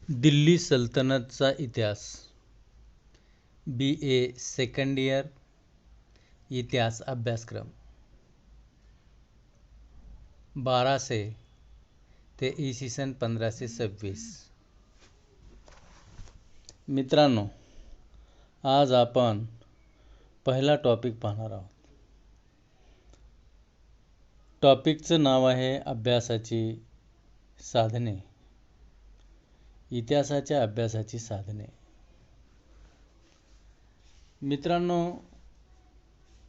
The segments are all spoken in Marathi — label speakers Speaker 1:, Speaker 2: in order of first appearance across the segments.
Speaker 1: दिल्ली सल्तनतचा इतिहास BA सेकंड इयर इतिहास अभ्यासक्रम 1200 ते इसवी 1526. मित्रांनो, आज आपण पहिला टॉपिक पाहणार आहोत. टॉपिकचं नाव आहे अभ्यासाची साधने. इतिहासाच्या अभ्यासाची साधने. मित्रांनो,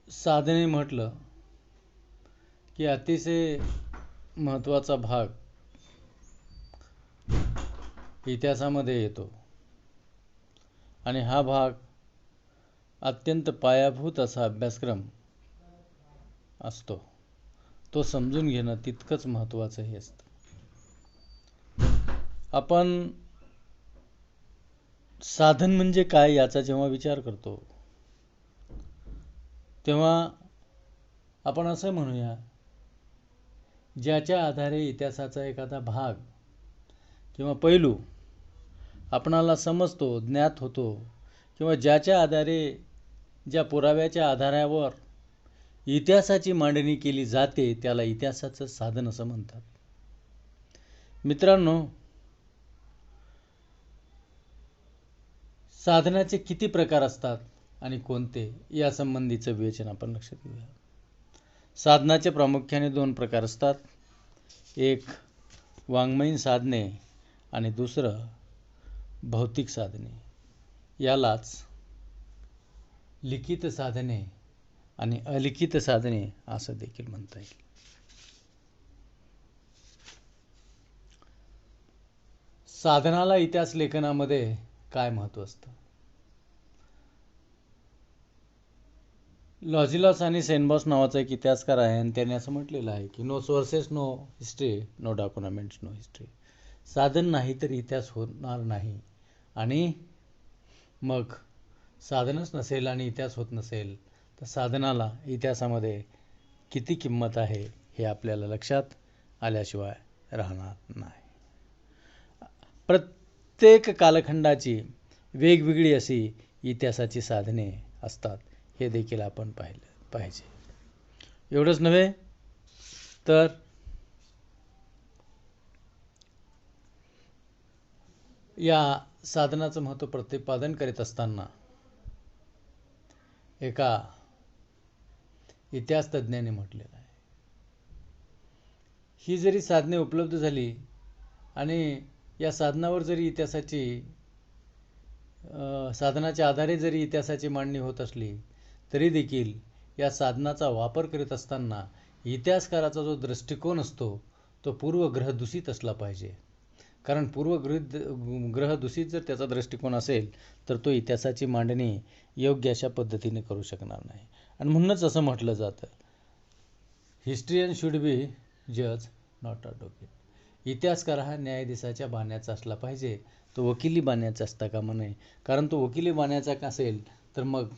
Speaker 1: साधने म्हटलं की अतिशय महत्त्वाचा भाग इतिहासामध्ये येतो आणि हा भाग अत्यंत पायाभूत असा अभ्यासक्रम असतो. तो समजून घेणं तितकंच महत्त्वाचंही असतं. आपण साधन म्हणजे काय याचा जेव्हा विचार करतो तेव्हा आपण असं म्हणूया, ज्याच्या आधारे इतिहासाचा एखादा भाग किंवा पैलू आपणाला समजतो, ज्ञात होतो, किंवा ज्याच्या आधारे ज्या पुराव्याच्या आधारावर इतिहासाची मांडणी केली जाते त्याला इतिहासाचं साधन असं म्हणतात. मित्रांनो, साधनाचे किती प्रकार असतात आणि कोणते या संबंधीचं विवेचन आपण लक्षात घेऊया. साधनाचे प्रामुख्याने 2 प्रकार असतात. एक वाङ्मयीन साधने आणि दुसरं भौतिक साधने. यालाच लिखित साधने आणि अलिखित साधने असं देखील म्हणता येईल. साधनाला इतिहास लेखनामध्ये काय महत्त्व असतं? लॉजिलॉस आणि सेनबॉस नावाचा एक इतिहासकार आहे आणि त्याने असं म्हटलेलं आहे की no sources no history, no documents no history. साधन नाही तर इतिहास होणार नाही. आणि मग साधनच नसेल आणि इतिहास होत नसेल तर साधनाला इतिहासामध्ये किती किंमत आहे हे आपल्याला लक्षात आल्याशिवाय राहणार नाही. प्रत्येक कालखंडाची वेगवेगळी अशी इतिहासाची साधने असतात हे देखील आपण पाहिलं पाहिजे. एवढंच नव्हे तर या साधनाचं महत्त्व प्रतिपादन करीत असताना एका इतिहास तज्ज्ञाने म्हटलेलं आहे, ही जरी साधने उपलब्ध झाली आणि या साधनावर जरी इतिहासाची साधनाच्या आधारे जरी इतिहासाची मांडणी होत असली तरी देखील या साधनाचा वापर करीत असताना इतिहासकाराचा जो दृष्टिकोन असतो तो पूर्वग्रहदूषित असला पाहिजे. कारण पूर्वग्रहदूषित जर त्याचा दृष्टिकोन असेल तर तो इतिहासाची मांडणी योग्य अशा पद्धतीने करू शकणार नाही. आणि म्हणूनच असं म्हटलं जातं, हिस्ट्रियन शुड बी जज नॉट ॲडव्होकेट. इतिहासकार हा न्यायाधीशाच्या बाण्याचा असला पाहिजे, तो वकिली बाण्याचा असता कामा नये. कारण तो वकिली बाण्याचा असेल तर मग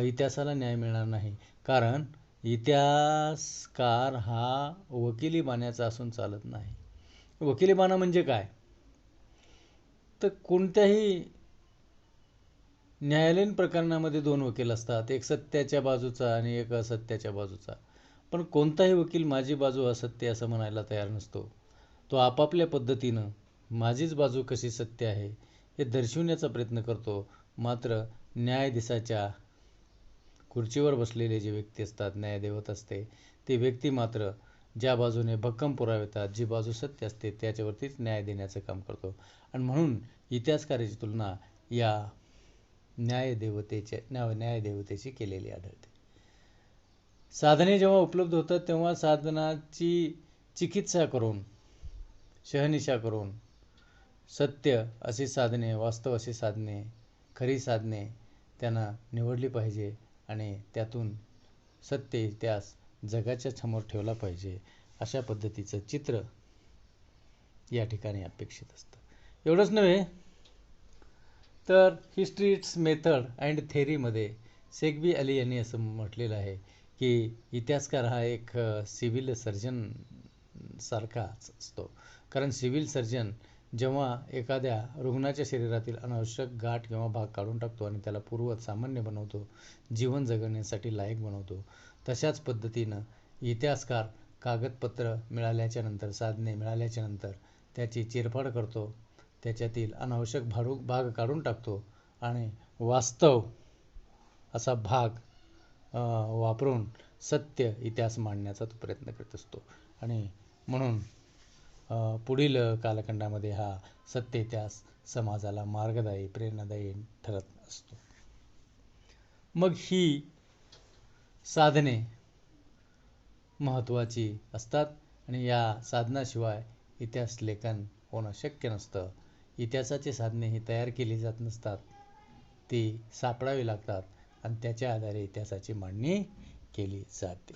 Speaker 1: इतिहासाला न्याय मिळणार नाही. कारण इतिहासकार हा वकिली बाण्याचा असून चालत नाही. वकिली बाणा म्हणजे काय? तर कोणत्याही न्यायालयीन प्रकरणामध्ये 2 वकील असतात, एक सत्याच्या बाजूचा आणि एक असत्याच्या बाजूचा. पण कोणताही वकील माझी बाजू असत्य असं म्हणायला तयार नसतो. तो आपापल्या पद्धतीनं माझीच बाजू कशी सत्य आहे हे दर्शविण्याचा प्रयत्न करतो. मात्र न्यायाधीशाच्या खुर्चीवर बसलेले जे व्यक्ती असतात, न्यायदेवत असते, ती व्यक्ती मात्र ज्या बाजूने भक्कम पुरावे येतात, जी बाजू सत्य असते त्याच्यावरतीच न्याय देण्याचं काम करतो. आणि म्हणून इतिहासकाराची तुलना या न्यायदेवतेची केलेली आढळते. साधने जेव्हा उपलब्ध होतात तेव्हा साधनाची चिकित्सा करून, शहानिशा करून सत्य अशी साधने, वास्तव अशी साधने, खरी साधने त्यांना निवडली पाहिजे आणि त्यातून सत्य इतिहास जगाच्या समोर ठेवला पाहिजे. अशा पद्धतीचं चित्र या ठिकाणी अपेक्षित असतं. एवढंच नव्हे तर हिस्ट्री इट्स मेथड अँड थेअरीमध्ये शेखबी अली यांनी असं म्हटलेलं आहे की इतिहासकार हा एक सिव्हिल सर्जन सारखाच असतो. कारण सिव्हिल सर्जन जेव्हा एखाद्या रुग्णाच्या शरीरातील अनावश्यक गाठ किंवा भाग काढून टाकतो आणि त्याला पूर्ववत सामान्य बनवतो, जीवन जगण्यासाठी लायक बनवतो, तशाच पद्धतीनं इतिहासकार कागदपत्र मिळाल्याच्या नंतर, साधने मिळाल्याच्या नंतर त्याची चिरफाड करतो, त्याच्यातील अनावश्यक भाग काढून टाकतो आणि वास्तव असा भाग वापरून सत्य इतिहास मांडण्याचा तो प्रयत्न करत असतो. आणि म्हणून पुढील कालखंडामध्ये हा सत्य इतिहास समाजाला मार्गदायी, प्रेरणादायी ठरत असतो. मग ही साधने महत्त्वाची असतात आणि या साधनाशिवाय इतिहास लेखन होणं शक्य नसतं. इतिहासाची साधने ही तयार केली जात नसतात, ती सापडावी लागतात आणि त्याच्या आधारे इतिहासाची मांडणी केली जाते.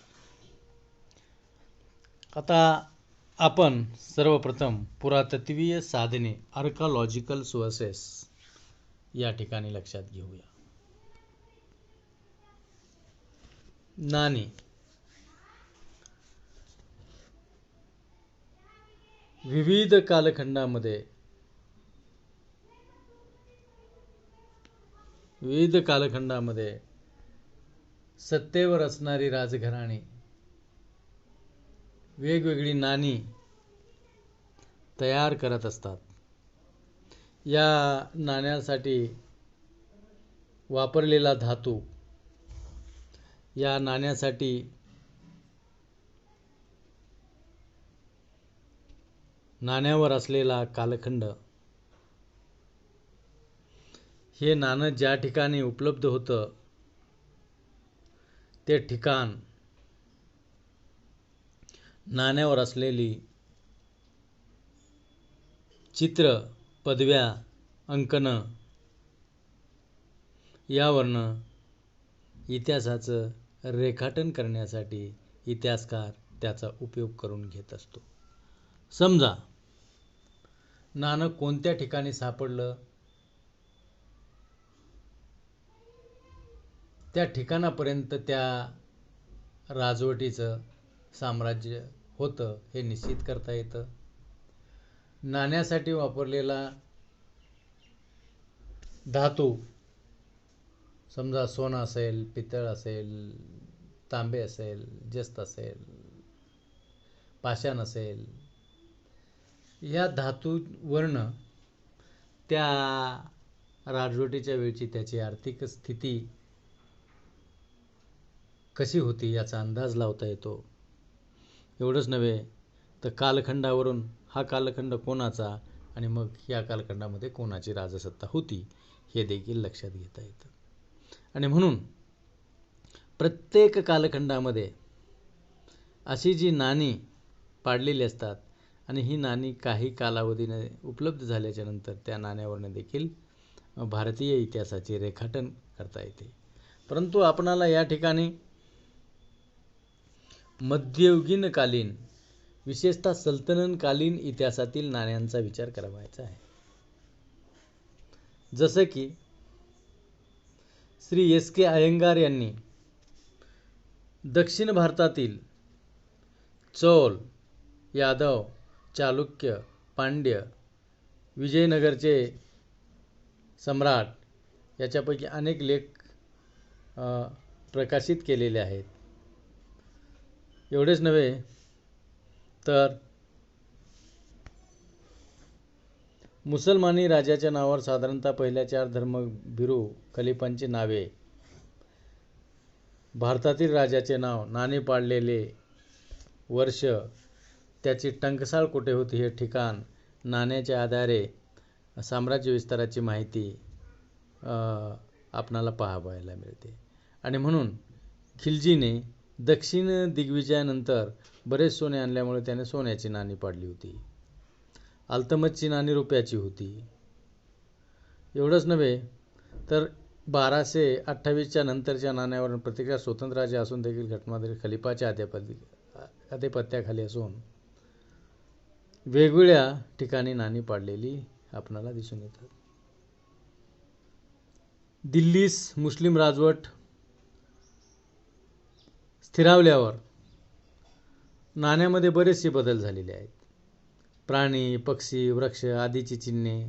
Speaker 1: आता आपण सर्वप्रथम पुरातत्वीय साधने, आर्कॉलॉजिकल सोर्सेस या ठिकाणी लक्षात घेऊया. नाणी. विविध कालखंडामध्ये सत्तेवर असणारी राजघराणी वेगवेगळी नाणी तयार करत असतात. या नाण्यांसाठी वापरलेला धातू, या नाण्यासाठी नाण्यावर असलेला कालखंड, हे नाणं ज्या ठिकाणी उपलब्ध होतं ते ठिकाण, नाण्यावर असलेली चित्र, पदव्या, अंकनं यावरनं इतिहासाचं रेखाटन करण्यासाठी इतिहासकार त्याचा उपयोग करून घेत असतो. समजा नाणं कोणत्या ठिकाणी सापडलं, त्या ठिकाणापर्यंत त्या राजवटीचं साम्राज्य होतं हे निश्चित करता येतं. नाण्यासाठी वापरलेला धातू, समजा सोनं असेल, पितळ असेल, तांबे असेल, जस्त असेल, पाषाण असेल, या धातूवरनं त्या राजवटीच्या वेळची त्याची आर्थिक स्थिती कशी होती याचा अंदाज लावता येतो. एवढंच नव्हे तर कालखंडावरून हा कालखंड कोणाचा आणि मग या कालखंडामध्ये कोणाची राजसत्ता होती हे देखील लक्षात घेता येतं. आणि म्हणून प्रत्येक कालखंडामध्ये अशी जी नाणी पाडलेली असतात आणि ही नाणी काही कालावधीने उपलब्ध झाल्याच्या नंतर त्या नाण्यावरनं देखील भारतीय इतिहासाचे रेखाटन करता येते. परंतु आपणाला या ठिकाणी मध्ययुगीनकालीन, विशेषतः सल्तनतकालीन इतिहासातील नाण्यांचा विचार करायचा आहे. जसं की श्री S.K. अय्यंगार यांनी दक्षिण भारतातील चोल, यादव, चालुक्य, पांड्य, विजयनगरचे सम्राट याच्यापैकी अनेक लेख प्रकाशित केलेले आहेत. एवढेच नव्हे तर मुसलमानी राजाच्या नावावर साधारणतः पहिल्या 4 धर्मभिरू खलिफांची नावे, भारतातील राजाचे नाव, नाणे पाडलेले वर्ष, त्याची टंकसाळ कुठे होती हे ठिकाण, नाण्याच्या आधारे साम्राज्य विस्ताराची माहिती आपणाला पाहायला मिळते. आणि म्हणून खिलजीने दक्षिण दिग्विजयानंतर बरेच सोने आणल्यामुळे त्याने सोन्याची नाणी पाडली होती. अल्तमशची नाणी रुपयाची होती. एवढंच नव्हे तर 1228च्या नंतरच्या नाण्यावर प्रत्येक स्वतंत्र राज्य असून देखील घटनादरी खलिफाच्या आधिपत्याखाली असून वेगवेगळ्या ठिकाणी नाणी पाडलेली आपणाला दिसून येतात. दिल्लीस मुस्लिम राजवट स्थिरावल्यावर नाण्यामध्ये बरेचसे बदल झालेले आहेत. प्राणी, पक्षी, वृक्ष आदीची चिन्हे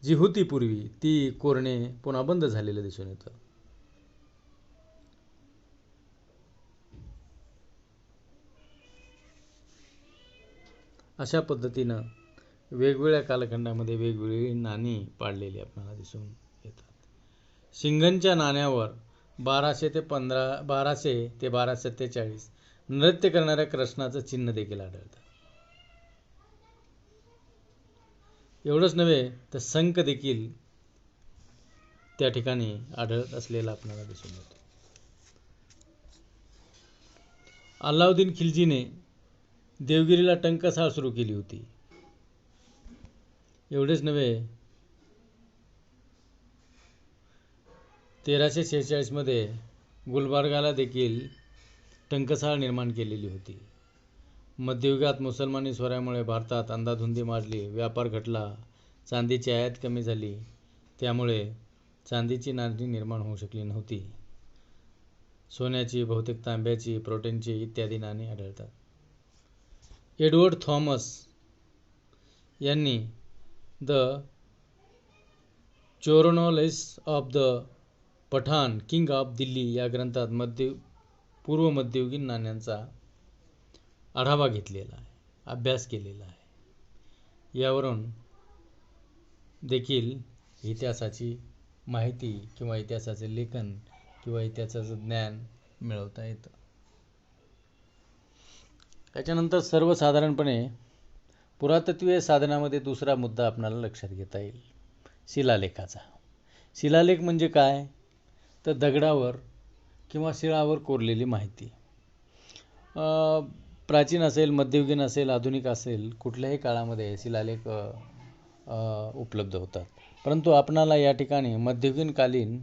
Speaker 1: जी होती पूर्वी ती कोरणे पुन्हा बंद झालेलं दिसून येतं. अशा पद्धतीनं वेगवेगळ्या कालखंडामध्ये वेगवेगळी नाणी पाडलेली आपल्याला दिसून येतात. शिंगणच्या नाण्यावर 1200 ते 1247 नृत्य करणाऱ्या कृष्णाचं चिन्ह देखील आढळतं. एवढंच नव्हे तर शंख देखील त्या ठिकाणी आढळत असलेला आपल्याला दिसून येतो. अल्लाउद्दीन खिलजीने देवगिरीला टंकसाळ सुरू केली होती. एवढेच नव्हे 1346 मध्ये गुलबर्गाला देखील टंकसाळ निर्माण केलेली होती. मध्ययुगात मुसलमानी स्वाऱ्यामुळे भारतात अंधाधुंदी माजली, व्यापार घटला, चांदीची आयात कमी झाली, त्यामुळे चांदीची नाणी निर्माण होऊ शकली नव्हती. सोन्याची, बहुतेक तांब्याची, प्रोटीनची इत्यादी नाणी आढळतात. एडवर्ड थॉमस यांनी the chronicles of the Pathan king of Delhi या ग्रंथात पूर्व मध्ययुगीन नाण्यांचा आढावा घेतलेला आहे, अभ्यास केलेला आहे. यावरून देखील इतिहासाची माहिती किंवा इतिहासाचे लेखन किंवा इतिहासाचं ज्ञान मिळवता येतं. त्याच्यानंतर सर्वसाधारणपणे पुरातत्वीय साधनामध्ये दुसरा मुद्दा आपल्याला लक्षात घेता येईल, शिलालेखाचा. शिलालेख म्हणजे काय? तर दगडावर किंवा शिळावर कोरलेली माहिती. प्राचीन असेल, मध्ययुगीन असेल, आधुनिक असेल, कुठल्याही काळामध्ये शिलालेख उपलब्ध होतात. परंतु आपणाला या ठिकाणी मध्ययुगीनकालीन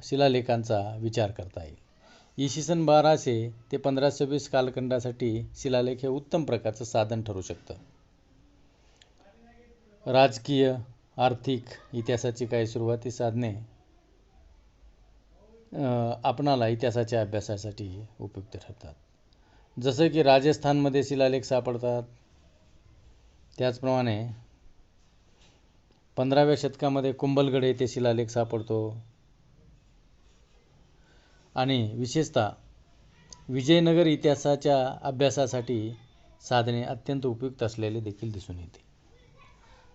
Speaker 1: शिलालेखांचा विचार करता येईल. इसवी सन 1200 ते 1520 कालखंडासाठी शिलालेख हे उत्तम प्रकारचं साधन ठरू शकतं. राजकीय, आर्थिक, इतिहासाची काही सुरुवाती साधने आपणाला इतिहासाच्या अभ्यासासाठी उपयुक्त ठरतात. जसं की राजस्थानमध्ये शिलालेख सापडतात. त्याचप्रमाणे 15व्या शतकामध्ये कुंभलगड येथे शिलालेख सापडतो. आणि विशेषतः विजयनगर इतिहासाच्या अभ्यासासाठी साधने अत्यंत उपयुक्त असलेले देखील दिसून येते.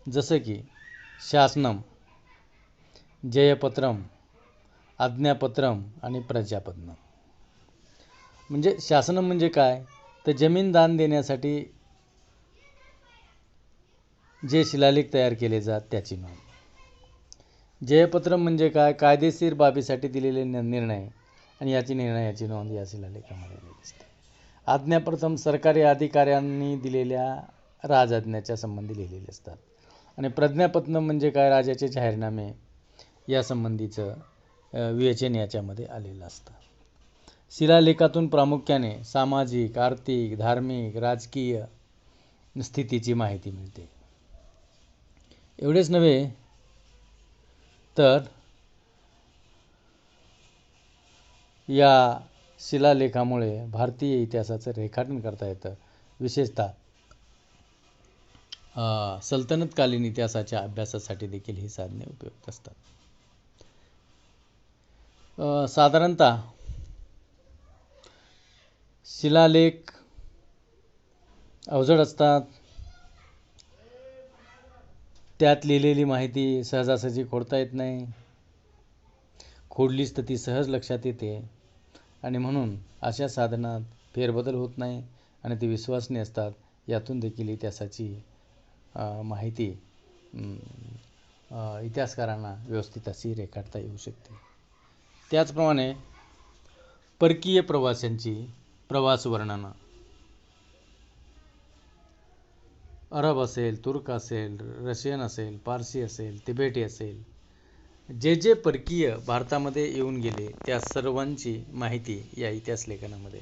Speaker 1: जसं की शासनम, जयपत्रम, आज्ञापत्रम आणि प्रजापत्रम. म्हणजे शासनम म्हणजे काय? तर जमीन दान देण्यासाठी जे शिलालेख तयार केले जात त्याची नोंद. जयपत्रम म्हणजे काय? कायदेशीर बाबीसाठी दिलेले निर्णय आणि निर्णयाची नोंद या शिलालेखामध्ये दिसते. आज्ञापत्रम सरकारी अधिकाऱ्यांनी दिलेल्या राजआज्ञेच्या संबंधी लिहिलेले असतात. आणि प्रज्ञापत्रम म्हणजे काय? राजाचे जाहीरनामे या संबंधीचं विवेचन याच्यामध्ये आलेलं असतं. शिलालेखातून प्रामुख्याने सामाजिक, आर्थिक, धार्मिक, राजकीय स्थितीची माहिती मिळते. एवढेच नव्हे तर या शिलालेखामुळे भारतीय इतिहासाचं रेखाटन करता येतं. विशेषतः सल्तनतकालीन इतिहासाच्या अभ्यासासाठी देखील ही साधने उपयुक्त असतात. साधारणतः शिलालेख अवजड असतात. त्यात लिहिलेली माहिती सहजासहजी खोडता येत नाही. खोडलीच तर ती सहज लक्षात येते आणि म्हणून अशा साधनात फेरबदल होत नाही आणि ते विश्वसनीय असतात. यातून देखील इतिहासाची माहिती इतिहासकारांना व्यवस्थित अशी रेखाटता येऊ शकते. त्याचप्रमाणे परकीय प्रवाशांची प्रवास वर्णनं, अरब असेल, तुर्क असेल, रशियन असेल, पारसी असेल, तिबेटी असेल, जे जे परकीय भारतामध्ये येऊन गेले त्या सर्वांची माहिती या इतिहास लेखनामध्ये,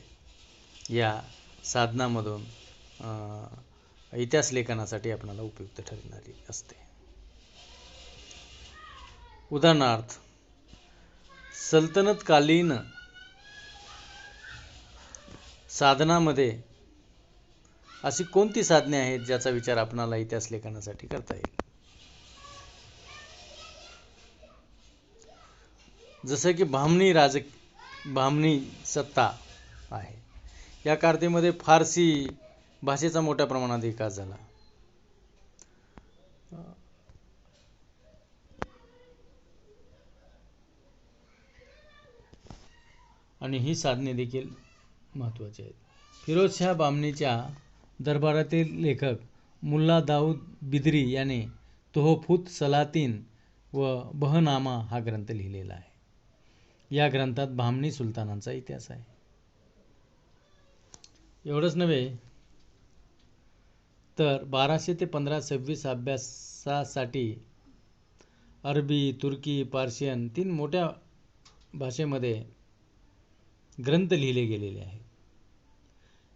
Speaker 1: या साधनामधून इतिहास लेखनासाठी आपल्याला उपयुक्त ठरणारी असते. उदाहरणार्थ सल्तनतकालीन साधनामध्ये अशी कोणती साधने आहेत ज्याचा विचार आपणाला इतिहास लेखनासाठी करता येईल? जसं की ब्राह्मणी सत्ता आहे. या कारतेमध्ये फारसी भाषेचा मोठ्या प्रमाणात विकास झाला. आणि ही साधने देखील महत्त्वाची आहेत. फिरोजशाह बामणीच्या दरबारातील लेखक मुल्ला दाऊद बिदरी याने तोहफुत सलातीन व बहनामा हा ग्रंथ लिहिलेला आहे. या ग्रंथात बहामनी सुलतानांचा इतिहास आहे. एवढंच नव्हे तर 1200 ते 1526 अभ्यासासाठी अरबी, तुर्की, पार्शियन 3 मोठ्या भाषेमध्ये ग्रंथ लिहिले गेलेले आहेत.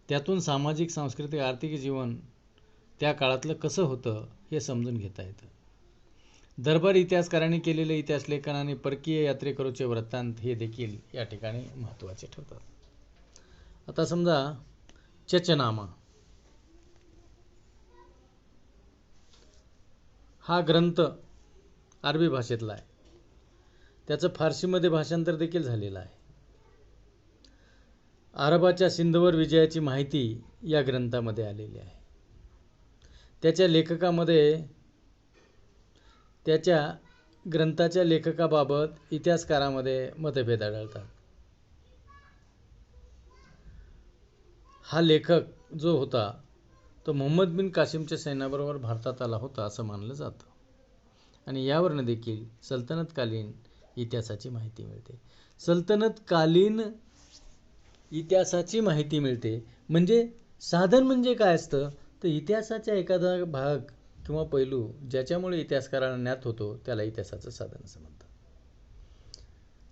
Speaker 1: त्यातून सामाजिक, सांस्कृतिक, आर्थिक जीवन त्या काळातलं कसं होतं हे समजून घेता येतं. दरबारी इतिहासकारांनी केलेले इतिहास लेखन आणि परकीय यात्रेकरूचे वृत्तांत हे देखील या ठिकाणी महत्त्वाचे ठरतात. आता समजा चचनामा हा ग्रंथ अरबी भाषेतला आहे. त्याचं फारसीमध्ये भाषांतर देखील झालेलं आहे. अरबाच्या सिंधवर विजयाची माहिती या ग्रंथामध्ये आलेली आहे. त्याच्या ग्रंथाच्या लेखकाबाबत इतिहासकारामध्ये मतभेद आढळतात. हा लेखक जो होता तो मोहम्मद बिन कासिमच्या सैन्याबरोबर भारतात आला होता असं मानलं जातं. आणि यावरनं देखील सल्तनतकालीन इतिहासाची माहिती मिळते. सल्तनतकालीन इतिहासाची माहिती मिळते म्हणजे साधन म्हणजे काय असतं तर इतिहासाचा एखादा भाग किंवा पैलू ज्याच्यामुळे इतिहासकारांना ज्ञात होतो त्याला इतिहासाचं साधन असं म्हणतात.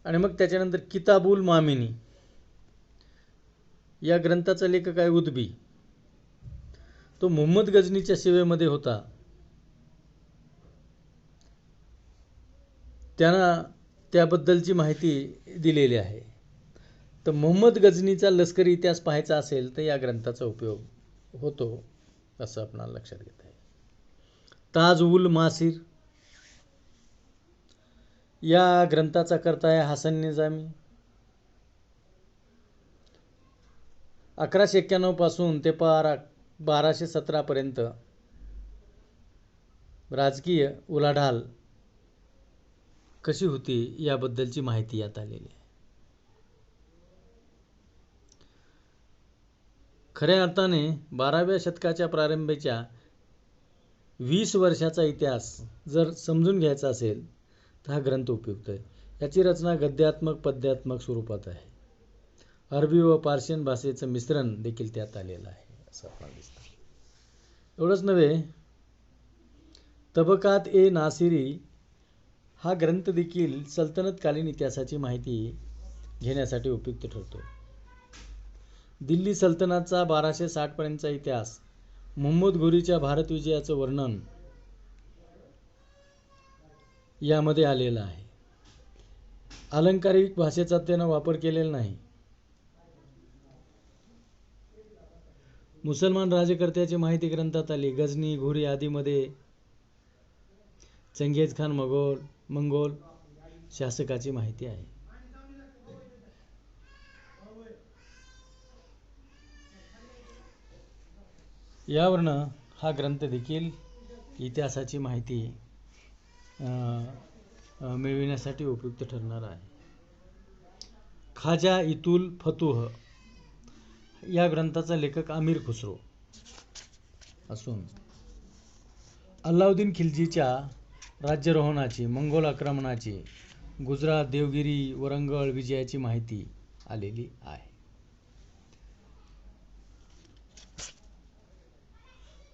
Speaker 1: आणि मग त्याच्यानंतर किताबुल मामिनी या ग्रंथाचा लेखक आहे उदबी. तो मुहम्मद गझनीच्या सेवेमध्ये होता. त्यांना त्याबद्दलची माहिती दिलेली आहे. तर मुहम्मद गझनीचा लष्करी इतिहास पाहायचा असेल तर या ग्रंथाचा उपयोग होतो असं आपणाला लक्षात घेता येईल. ताज उल मासिर या ग्रंथाचा कर्ता आहे हसन निजामी. 1191 पासून ते 1217 पर्यंत राजकीय उलाढाल कशी होती याबद्दलची माहिती यात आलेली आहे. खऱ्या अर्थाने 12व्या शतकाच्या प्रारंभीच्या 20 वर्षाचा इतिहास जर समजून घ्यायचा असेल तर हा ग्रंथ उपयुक्त आहे. याची रचना गद्यात्मक पद्यात्मक स्वरूपात आहे. अरबी व पार्शियन भाषेचं मिश्रण देखील त्यात आलेलं आहे असं आपल्याला दिसतं. एवढंच नव्हे तबकात ए नासिरी हा ग्रंथ देखील सल्तनतकालीन इतिहासाची माहिती घेण्यासाठी उपयुक्त ठरतो. दिल्ली सल्तनतचा 1260 पर्यंतचा इतिहास, मुहम्मद घोरीच्या भारत विजयाचं वर्णन यामध्ये आलेलं आहे. अलंकारिक भाषेचा त्यानं वापर केलेला नाही. मुसलमान राज्यकर्त्याची माहिती ग्रंथात आली. गझनी, घोरी आदीमध्ये चंगेज खान मंगोल शासकाची माहिती आहे. यावरनं हा ग्रंथ देखील इतिहासाची माहिती मिळविण्यासाठी उपयुक्त ठरणार आहे. खाजा इतुल फतुह या ग्रंथाचा लेखक अमीर खुसरो असून अल्लाउद्दीन खिल्जीच्या राज्यारोहणाची, मंगोल आक्रमणाची, गुजरात, देवगिरी, वरंगळ विजयाची माहिती आलेली आहे.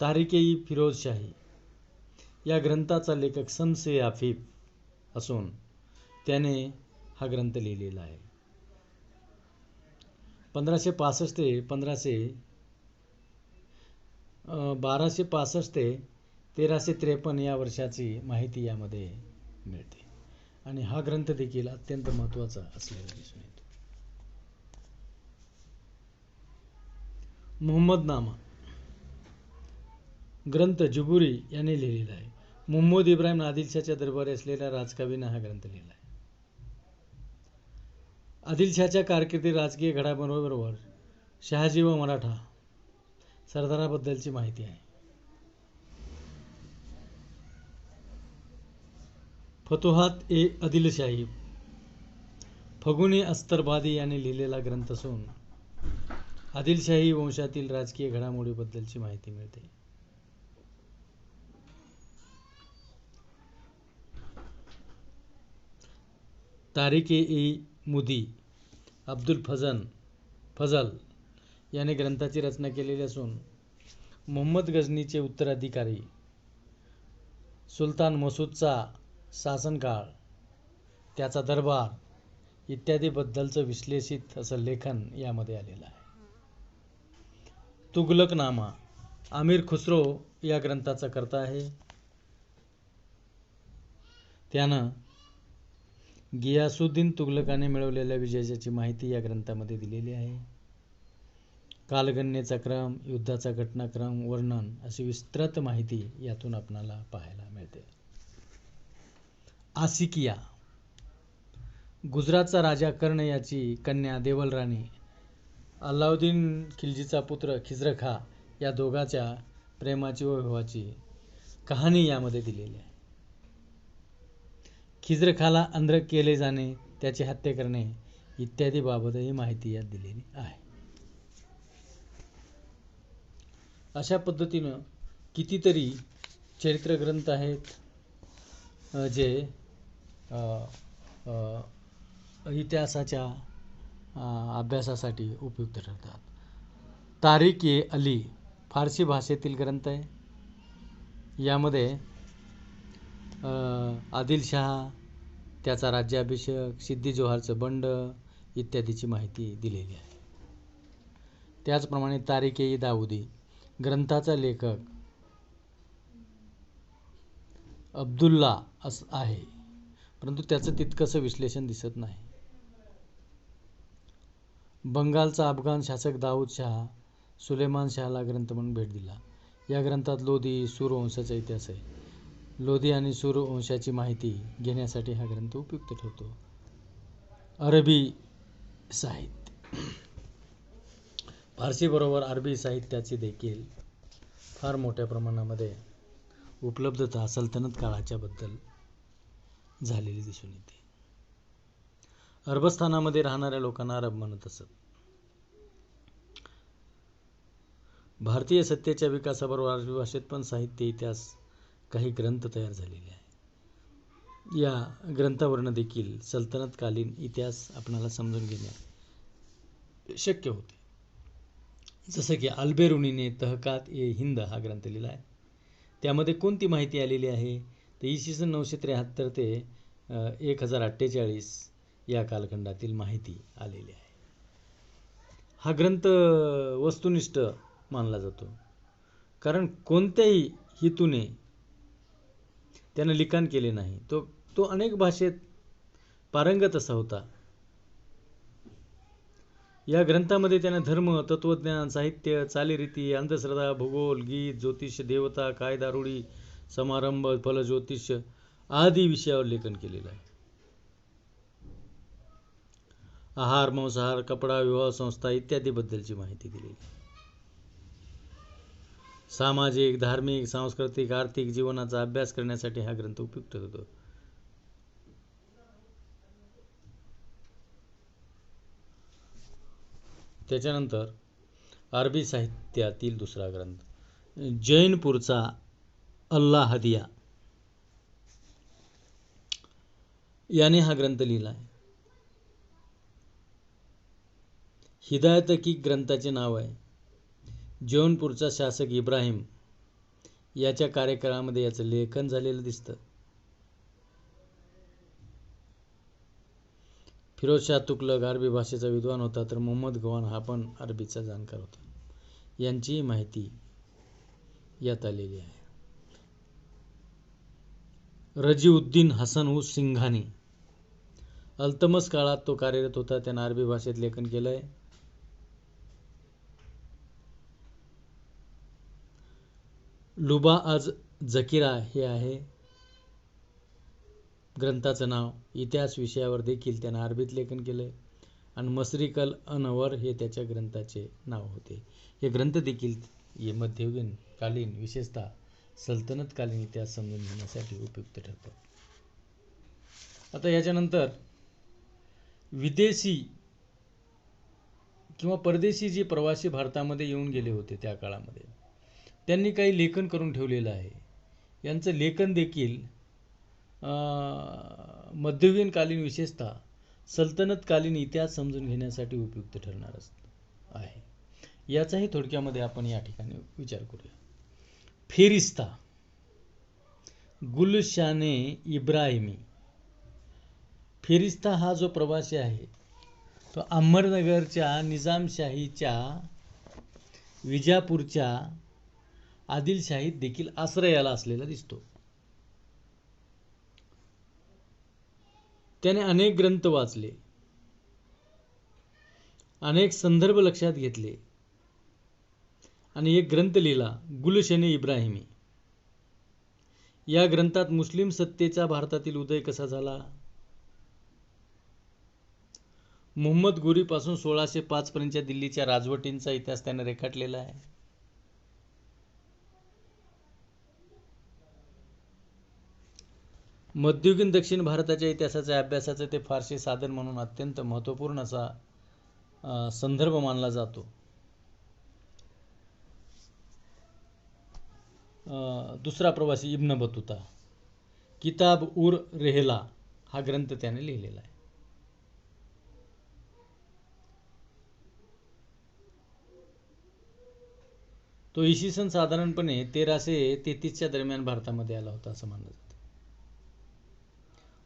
Speaker 1: तारिक-ए फिरोजशाही या ग्रंथाचा लेखक शम्स-ए आफिफ असून त्याने हा ग्रंथ लिहिलेला आहे. 1265 ते 1353 या वर्षाची माहिती यामध्ये मिळते. आणि हा ग्रंथ देखील अत्यंत महत्त्वाचा असलेला दिसून येतो. मुहम्मदनामा ग्रंथ जुबुरी याने लिहिलेला आहे. मुहम्मद इब्राहिम आदिलशाच्या दरबारी असलेल्या राजकवीनं हा ग्रंथ लिहिला आहे. आदिलशाच्या कारकिर्दीत राजकीय घडामोडीबरोबर शहाजी व मराठा सरदाराबद्दलची माहिती आहे. फतुहात-ए-आदिलशाही फगुनी अस्तरबादी याने लिहिलेला ग्रंथ असून आदिलशाही वंशातील राजकीय घडामोडीबद्दलची माहिती मिळते. तारिक-ए-मुदी अब्दुल फजल याने ग्रंथाची रचना केलेली असून मुहम्मद गझनीचे उत्तराधिकारी सुलतान मसूदचा शासनकाळ, त्याचा दरबार इत्यादीबद्दलचं विश्लेषित असं लेखन यामध्ये आलेलं आहे. तुघलकनामा अमीर खुसरो या ग्रंथाचा कर्ता आहे. त्यानं गियासुद्दीन तुघलकाने मिळवलेल्या विजयाची माहिती या ग्रंथामध्ये दिलेली आहे. कालगणनेचा क्रम, युद्धाचा घटनाक्रम, वर्णन अशी विस्तृत माहिती यातून आपणाला पाहायला मिळते. आसिकिया गुजरातचा राजा कर्ण याची कन्या देवल राणी अल्लाउद्दीन खिलजीचा पुत्र खिजरखा या दोघांच्या प्रेमाची व विवाहाची कहाणी यामध्ये दिलेली आहे. खिजरखाला अंध केले जाणे, त्याची हत्या करणे इत्यादी बाबतही माहिती यात दिलेली आहे. अशा पद्धतीनं कितीतरी चरित्र ग्रंथ आहेत जे इतिहासाच्या अभ्यासासाठी उपयुक्त ठरतात. तारिक-ए-अली फारसी भाषेतील ग्रंथ आहे. यामध्ये आदिलशाह, त्याचा राज्याभिषेक, सिद्दी जोहरचं बंड इत्यादीची माहिती दिलेली आहे. त्याचप्रमाणे तारिक-ए-दाऊदी ग्रंथाचा लेखक अब्दुल्ला आहे, परंतु त्याचं तितकंसं विश्लेषण दिसत नाही. बंगालचा अफगाण शासक दाऊद शाह सुलेमान शाहला ग्रंथ म्हणून भेट दिला. या ग्रंथात लोधी सूर वंशाचा इतिहास आहे. लोधी आणि सूर वंशाची माहिती घेण्यासाठी हा ग्रंथ उपयुक्त ठरतो. अरबी साहित्य फारसी बरोबर अरबी साहित्याची देखील फार मोठ्या प्रमाणामध्ये उपलब्धता सल्तनत काळाच्या बद्दल झालेली दिसून येते. अरबस्थानामध्ये राहणाऱ्या लोकांना अरब म्हणत असत. भारतीय सत्तेच्या विकासाबरोबर अरबी भाषेत पण साहित्य, इतिहास, काही ग्रंथ तयार झालेले आहे. या ग्रंथावरून देखील सल्तनतकालीन इतिहास आपणाला समजून घेणे शक्य होते. जसं की अल्बेरुनीने तहकात-ए-हिंद हा ग्रंथ लिहिला आहे. त्यामध्ये कोणती माहिती आलेली आहे तर इसवी 973 ते 1048 या कालखंडातील माहिती आलेली आहे. हा ग्रंथ वस्तुनिष्ठ मानला जातो, कारण कोणत्याही हेतूने त्यानं लिखाण केले नाही. तो अनेक भाषेत पारंगत असा होता. या ग्रंथामध्ये त्यानं धर्म, तत्वज्ञान, साहित्य, चालीरीती, अंधश्रद्धा, भूगोल, गीत, ज्योतिष, देवता, कायदा, रूढी, समारंभ, फलज्योतिष आदी विषयावर लेखन केलेलं आहे. आहार, मांसाहार, कपडा, विवाह, संस्था इत्यादी बद्दलची माहिती दिलेली. सामाजिक, धार्मिक, सांस्कृतिक, आर्थिक जीवनाचा अभ्यास करण्यासाठी हा ग्रंथ उपयुक्त होतो. त्याच्यानंतर अरबी साहित्यातील दुसरा ग्रंथ जैनपूरचा अल्लाहदिया याने हा ग्रंथ लिहिला आहे. हिदायत-की ग्रंथाचे नाव आहे. जौनपूरचा शासक इब्राहिम याच्या कार्यकाळामध्ये याचं लेखन झालेलं दिसतं. फिरोजशाह तुघलक अरबी भाषेचा विद्वान होता, तर मुहम्मद गवान हा पण अरबीचा जाणकार होता. यांची माहिती यात आलेली आहे. रजीउद्दीन हसन उस सिंघानी अल्तमस काळात तो कार्यरत होता. त्यानं अरबी भाषेत लेखन केलंय. लुबा अज जकिरा हे आहे ग्रंथाचं नाव. इतिहास विषयावर देखील त्यानं अरबीत लेखन केलं आणि मसरिकल अनवर हे त्याच्या ग्रंथाचे नाव होते. हे ग्रंथ देखील हे मध्ययुगीन कालीन विशेषतः सल्तनतकालीन इतिहास समजून घेण्यासाठी उपयुक्त ठरतात. आता याच्यानंतर विदेशी किंवा परदेशी जे प्रवासी भारतामध्ये येऊन गेले होते त्या काळामध्ये, त्यांनी काही लेखन करून ठेवलेलं आहे. यांचं लेखन देखील मध्ययुगीन कालीन विशेषतः सल्तनतकालीन इतिहास समजून घेण्यासाठी उपयुक्त ठरणार आहे. याचाही थोडक्यामध्ये आपण या ठिकाणी विचार करूया. फेरिस्ता गुलशाने इब्राहिमी. फेरिस्ता हा जो प्रवासी आहे तो अहमदनगरच्या निजामशाहीच्या विजापूरच्या आदिलशाहीत देखील आश्रयाला असलेला दिसतो. त्याने अनेक ग्रंथ वाचले, अनेक संदर्भ लक्षात घेतले आणि एक ग्रंथ लिहिला गुलशन इब्राहिमी. या ग्रंथात मुस्लिम सत्तेचा भारतातील उदय कसा झाला, मुहम्मद घोरीपासून 1605 पर्यंतच्या दिल्लीच्या राजवटींचा इतिहास त्याने रेखाटलेला आहे. मध्ययुगीन दक्षिण भारताच्या इतिहासाच्या अभ्यासाचे ते फारसे साधन म्हणून अत्यंत महत्त्वपूर्ण असा संदर्भ मानला जातो. दुसरा प्रवासी इब्न बतूता, किताब उर रेहला हा ग्रंथ त्याने लिहिलेला आहे. तो इसवी सन साधारणपणे 1333च्या दरम्यान भारतामध्ये आला होता असं मानलं जातं.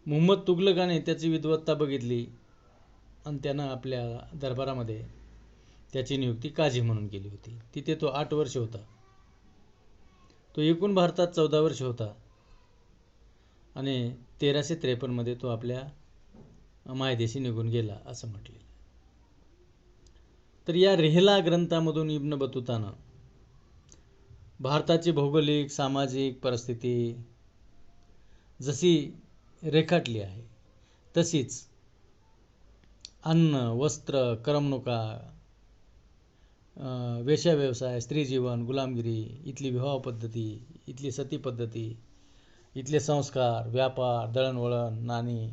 Speaker 1: मुहम्मद तुघलकाने त्याची विद्वत्ता बघितली आणि त्यानं आपल्या दरबारामध्ये त्याची नियुक्ती काझी म्हणून केली होती. तिथे तो 8 वर्ष होता. तो एकूण भारतात 14 वर्ष होता आणि 1353 मध्ये तो आपल्या मायदेशी निघून गेला असं म्हटलेलं. तर या रेहला ग्रंथामधून इब्न बतूतानं भारताची भौगोलिक सामाजिक परिस्थिती जशी रेखाटली आहे तशीच अन्न, वस्त्र, करमणुका, वेश्या व्यवसाय, स्त्री जीवन, गुलामगिरी, इथली विवाह पद्धती, इथली सती पद्धती, इथले संस्कार, व्यापार, दळणवळण, नाणी,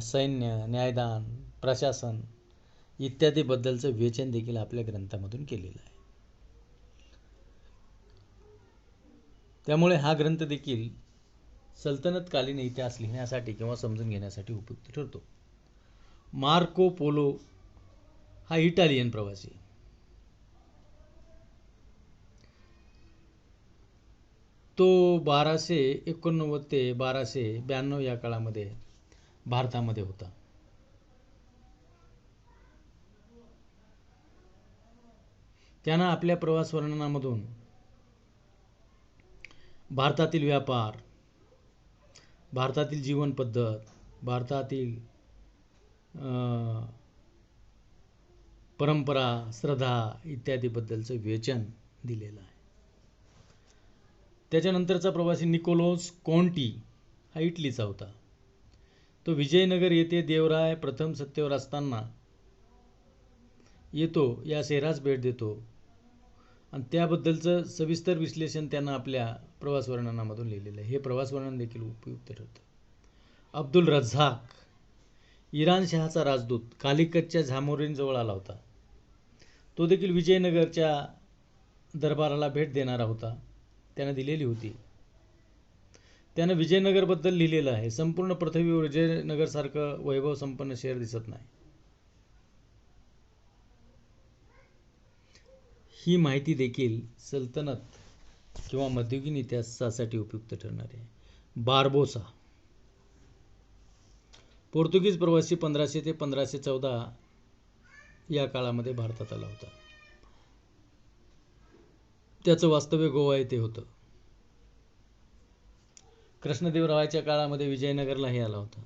Speaker 1: सैन्य, न्यायदान, प्रशासन इत्यादी बद्दलचं विवेचन देखील आपल्या ग्रंथामधून केलेलं आहे. त्यामुळे हा ग्रंथ देखील सल्तनतकालीन इतिहास लिहिण्यासाठी किंवा समजून घेण्यासाठी उपयुक्त ठरतो. मार्को पोलो हा इटालियन प्रवासी. तो 1289 ते 1292 या काळामध्ये भारतामध्ये होता. त्यानं आपल्या प्रवास वर्णनामधून भारतातील व्यापार, भारतातील जीवन पद्धत, भारतातील परंपरा, श्रद्धा इत्यादी बद्दलचं विवेचन दिलेलं आहे. त्याच्यानंतरचा प्रवासी निकोलोस कोंटी हा इटलीचा होता. तो विजयनगर येथे देवराय प्रथम सत्तेवर असताना येतो, या शहरास भेट देतो आणि त्याबद्दलचं सविस्तर विश्लेषण त्यानं आपल्या प्रवास वर्णनामधून लिहिलेलं आहे. हे प्रवास वर्णन देखील उपयुक्त ठरतं. अब्दुल रझाक इराण शहाचा राजदूत कालिकतच्या झामोरीनजवळ आला होता. तो देखील विजयनगरच्या दरबाराला भेट देणारा होता, त्यानं दिलेली होती. त्यानं विजयनगरबद्दल लिहिलेलं आहे. संपूर्ण पृथ्वीवर विजयनगरसारखं वैभव संपन्न शहर दिसत नाही. ही माहिती देखील सल्तनत किंवा मध्ययुगीन इतिहासासाठी उपयुक्त ठरणार आहे. बार्बोसा पोर्तुगीज प्रवासी 1500 ते 1514 या काळामध्ये भारतात आला होता. त्याचं वास्तव्य गोवा येथे होतं. कृष्णदेवरायाच्या काळामध्ये विजयनगरलाही आला होता.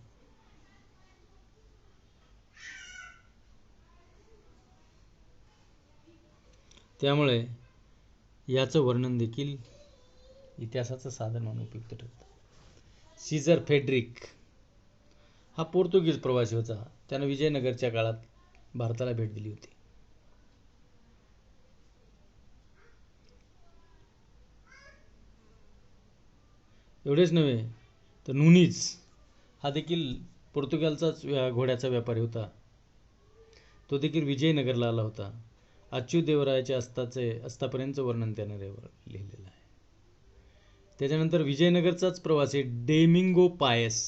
Speaker 1: त्यामुळे याचं वर्णन देखील इतिहासाचं साधन म्हणून उपयुक्त ठरतं. सीझर फेड्रिक हा पोर्तुगीज प्रवासी होता. त्यानं विजयनगरच्या काळात भारताला भेट दिली होती. एवढेच नव्हे तर नुनीज हा देखील पोर्तुगालचाच घोड्याचा व्यापारी होता. तो देखील विजयनगरला आला होता. अच्युतदेवरायाच्या अस्तापर्यंतचं वर्णन त्याने लिहिलेलं आहे. त्याच्यानंतर विजयनगरचाच प्रवासी डेमिंगो पायस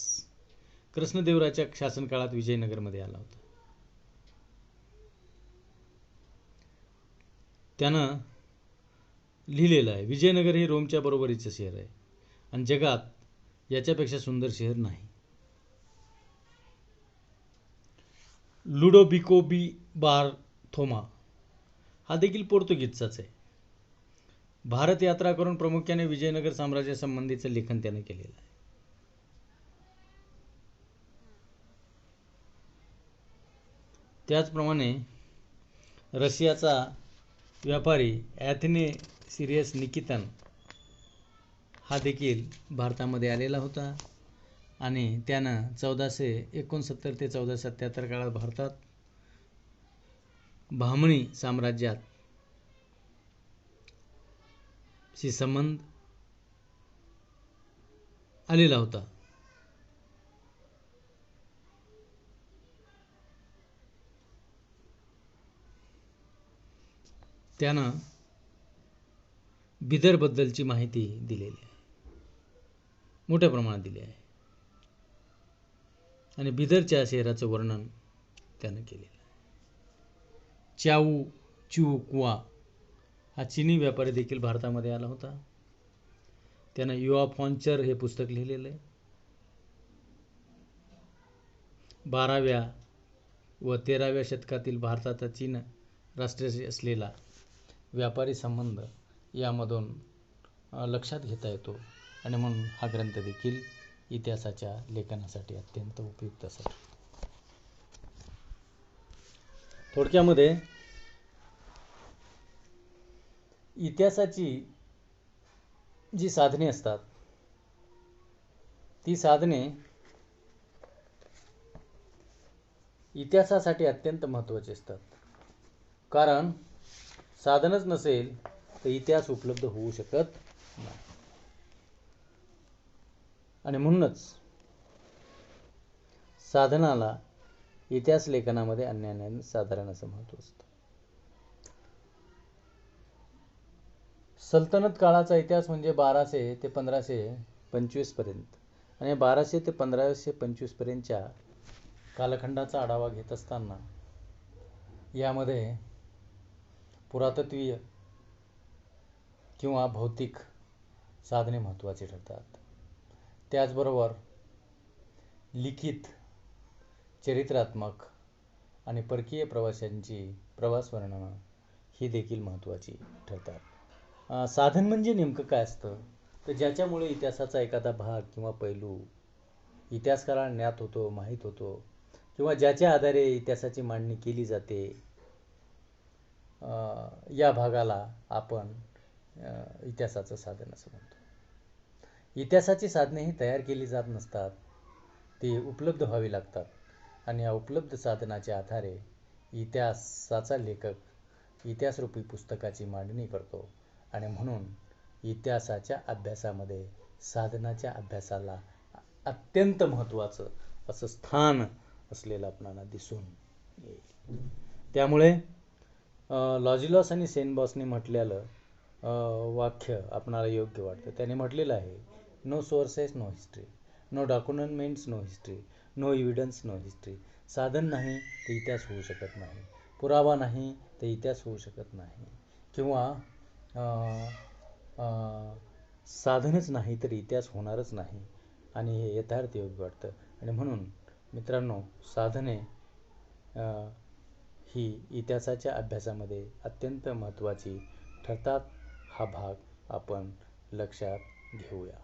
Speaker 1: कृष्णदेवरायाच्या शासनकाळात विजयनगरमध्ये आला होता. त्यानं लिहिलेलं आहे, विजयनगर हे रोमच्या बरोबरीचं शहर आहे आणि जगात याच्यापेक्षा सुंदर शहर नाही. लुडोबिको बी बार्थोमा हा देखील पोर्तुगीजचाच आहे. भारत यात्रा करून प्रामुख्याने विजयनगर साम्राज्यासंबंधीचं लेखन त्याने केलेलं आहे. त्याचप्रमाणे रशियाचा व्यापारी ॲथेने सिरियस निकितन हा देखील भारतामध्ये आलेला होता आणि त्यानं 1469 ते 1477 काळात भारतात बहामनी साम्राज्यात शी संबंध आलेला होता. त्यानं बिदरबद्दलची माहिती दिलेली आहे, मोठ्या प्रमाणात दिली आहे आणि बिदरच्या शहराचं वर्णन त्यानं केलेलं आहे. चाऊ चू कुआ हा चीनी व्यापारी देखील भारतामध्ये आला होता. त्यानं युआ फॉन्चर हे पुस्तक लिहिलेलं आहे. 12व्या व 13व्या शतकातील भारताचा चीन राष्ट्राशी असलेला व्यापारी संबंध यामधून लक्षात घेता येतो आणि म्हणून हा ग्रंथ देखील इतिहासाच्या लेखनासाठी अत्यंत उपयुक्त असतो. थोडक्यामध्ये इतिहासाची जी साधने असतात ती साधने इतिहासासाठी अत्यंत महत्त्वाची असतात. कारण साधनच नसेल तर इतिहास उपलब्ध होऊ शकत नाही आणि म्हणूनच साधनाला इतिहास लेखनामध्ये अन्यान्य साधारण असं महत्त्व असतं. सल्तनत काळाचा इतिहास म्हणजे 1200 ते 1525 पर्यंत आणि 1200 ते 1525 पर्यंतच्या कालखंडाचा आढावा घेत असताना यामध्ये पुरातत्वीय किंवा भौतिक साधने महत्त्वाची ठरतात. त्याचबरोबर लिखित, चरित्रात्मक आणि परकीय प्रवाशांची प्रवास वर्णनं ही देखील महत्त्वाची ठरतात. साधन म्हणजे नेमकं काय असतं तर ज्याच्यामुळे इतिहासाचा एखादा भाग किंवा पैलू इतिहासकारांना ज्ञात होतो, माहीत होतो किंवा ज्याच्या आधारे इतिहासाची मांडणी केली जाते, या भागाला आपण इतिहासाचं साधन असं म्हणतो. इतिहासाची साधने ही तयार केली जात नसतात, ती उपलब्ध व्हावी लागतात आणि या उपलब्ध साधनाच्या आधारे इतिहासाचा लेखक इतिहासरूपी पुस्तकाची मांडणी करतो आणि म्हणून इतिहासाच्या अभ्यासामध्ये साधनाच्या अभ्यासाला अत्यंत महत्त्वाचं असं स्थान असलेलं आपल्याला दिसून येईल. त्यामुळे लॉजिलॉस आणि सेनबॉसने म्हटलेलं वाक्य आपणाला योग्य वाटतं. त्याने म्हटलेलं आहे, no sources no history, no documents no history, no evidence no history. साधन नाही तर इतिहास होऊ शकत नाही, पुरावा नाही तर इतिहास होऊ शकत नाही किंवा साधनच नाही तर इतिहास होणारच नाही आणि हे यथार्थ योग्य वाटतं. आणि म्हणून मित्रांनो, साधने ही इतिहासाच्या अभ्यासामध्ये अत्यंत महत्त्वाची ठरतात. हा भाग आपण लक्षात घेऊया.